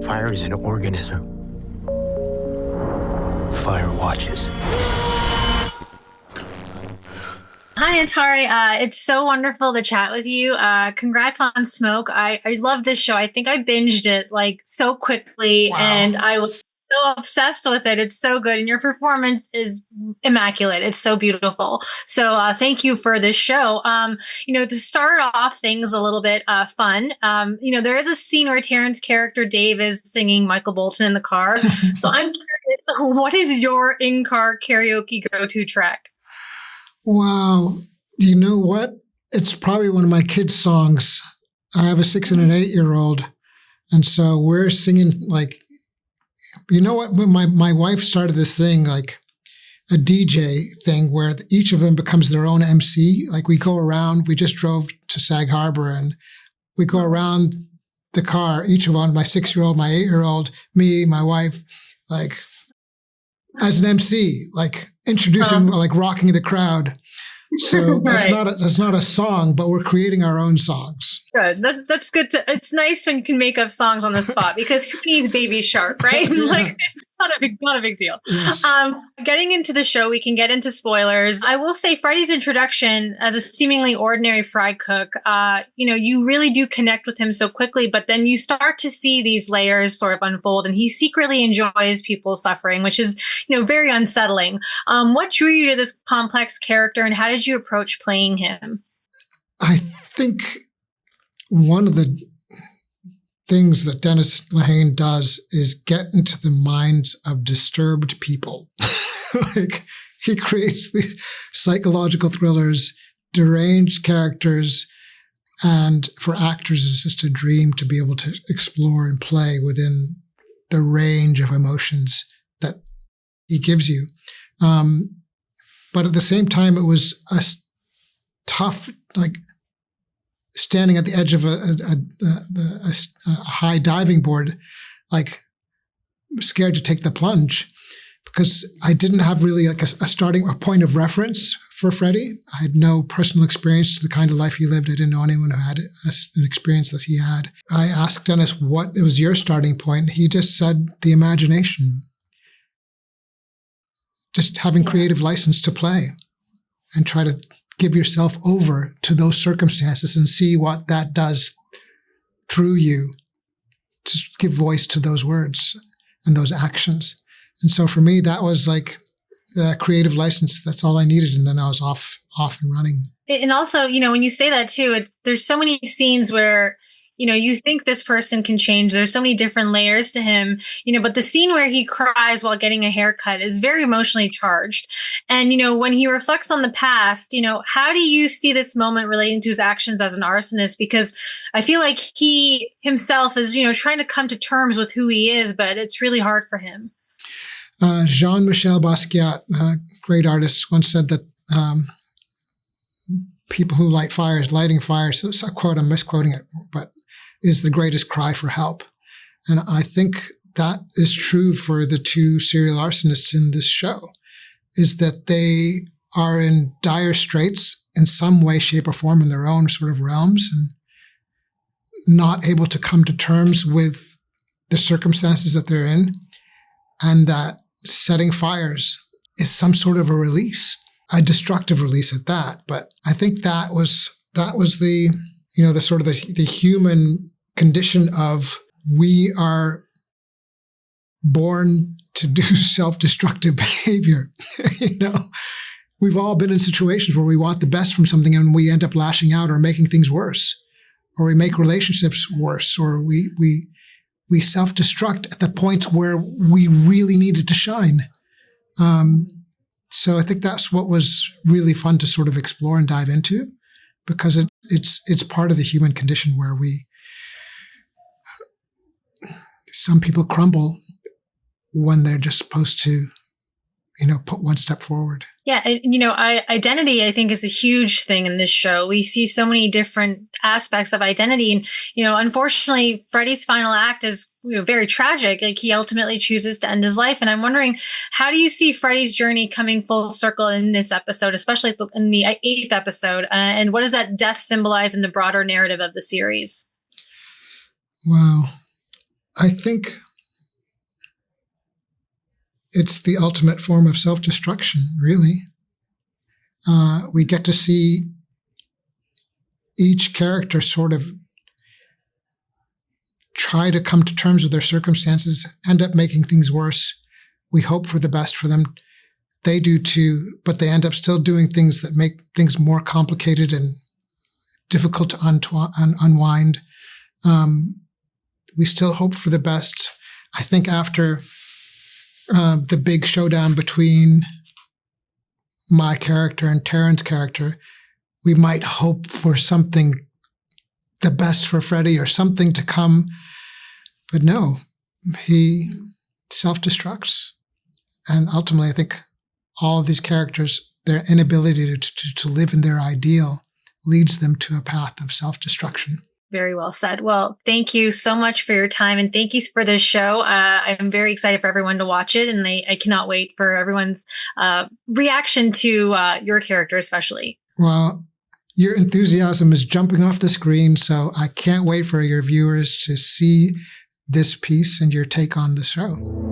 Fire is an organism. Fire watches. Hi, Ntare. It's so wonderful to chat with you. Congrats on Smoke. I love this show. I think I binged it like so quickly, wow. And I was so obsessed with it. It's so good. And your performance is immaculate. It's so beautiful. So thank you for this show. To start off things a little bit fun, there is a scene where Taron's character Dave is singing Michael Bolton in the car. So I'm curious, what is your in-car karaoke go-to track? Wow. You know what? It's probably one of my kids' songs. I have a 6 and an 8-year-old. And so we're singing like, you know what? My wife started this thing, like a DJ thing where each of them becomes their own MC. Like we go around, we just drove to Sag Harbor and we go around the car, each of them, my 6-year-old, my 8-year-old, me, my wife, like as an MC, like introducing, like rocking the crowd. So that's not a song, but we're creating our own songs. Good. That's good. It's nice when you can make up songs on the spot because who needs Baby Shark, right? Yeah. Like it's not a big deal. Yes. Getting into the show, we can get into spoilers. I will say Freddy's introduction as a seemingly ordinary fry cook, you really do connect with him so quickly, but then you start to see these layers sort of unfold and he secretly enjoys people suffering, which is, very unsettling. What drew you to this complex character and how did you approach playing him? I think one of the things that Dennis Lehane does is get into the minds of disturbed people. Like he creates these psychological thrillers, deranged characters, and for actors it's just a dream to be able to explore and play within the range of emotions that he gives you. But at the same time, it was a tough, like, standing at the edge of a high diving board, like scared to take the plunge because I didn't have really like a point of reference for Freddy. I had no personal experience to the kind of life he lived. I didn't know anyone who had an experience that he had. I asked Dennis, what was your starting point? He just said the imagination. Just having creative license to play and try to give yourself over to those circumstances and see what that does through you to give voice to those words and those actions. And so for me, that was like the creative license. That's all I needed. And then I was off and running. And also, when you say that too, there's so many scenes where you think this person can change. There's so many different layers to him, but the scene where he cries while getting a haircut is very emotionally charged. And, when he reflects on the past, how do you see this moment relating to his actions as an arsonist? Because I feel like he himself is, trying to come to terms with who he is, but it's really hard for him. Jean-Michel Basquiat, a great artist, once said that people who lighting fires, so it's a quote, I'm misquoting it, but is the greatest cry for help. And I think that is true for the two serial arsonists in this show, is that they are in dire straits in some way, shape, or form in their own sort of realms and not able to come to terms with the circumstances that they're in, and that setting fires is some sort of a release, a destructive release at that. But I think that was the, the sort of the human condition of we are born to do self-destructive behavior. We've all been in situations where we want the best from something and we end up lashing out or making things worse, or we make relationships worse, or we self-destruct at the points where we really needed to shine. So I think that's what was really fun to sort of explore and dive into, because it's part of the human condition where some people crumble when they're just supposed to, put one step forward. Yeah. Identity, I think, is a huge thing in this show. We see so many different aspects of identity. And, unfortunately, Freddy's final act is very tragic. Like, he ultimately chooses to end his life. And I'm wondering, how do you see Freddy's journey coming full circle in this episode, especially in the 8th episode? And what does that death symbolize in the broader narrative of the series? Wow. I think it's the ultimate form of self-destruction, really. We get to see each character sort of try to come to terms with their circumstances, end up making things worse. We hope for the best for them. They do too, but they end up still doing things that make things more complicated and difficult to unwind. We still hope for the best. I think after the big showdown between my character and Taron's character, we might hope for something, the best for Freddy or something to come. But no, he self-destructs. And ultimately, I think all of these characters, their inability to live in their ideal leads them to a path of self-destruction. Very well said. Well, thank you so much for your time, and thank you for this show. I'm very excited for everyone to watch it, and I cannot wait for everyone's reaction to your character especially. Well, your enthusiasm is jumping off the screen, so I can't wait for your viewers to see this piece and your take on the show.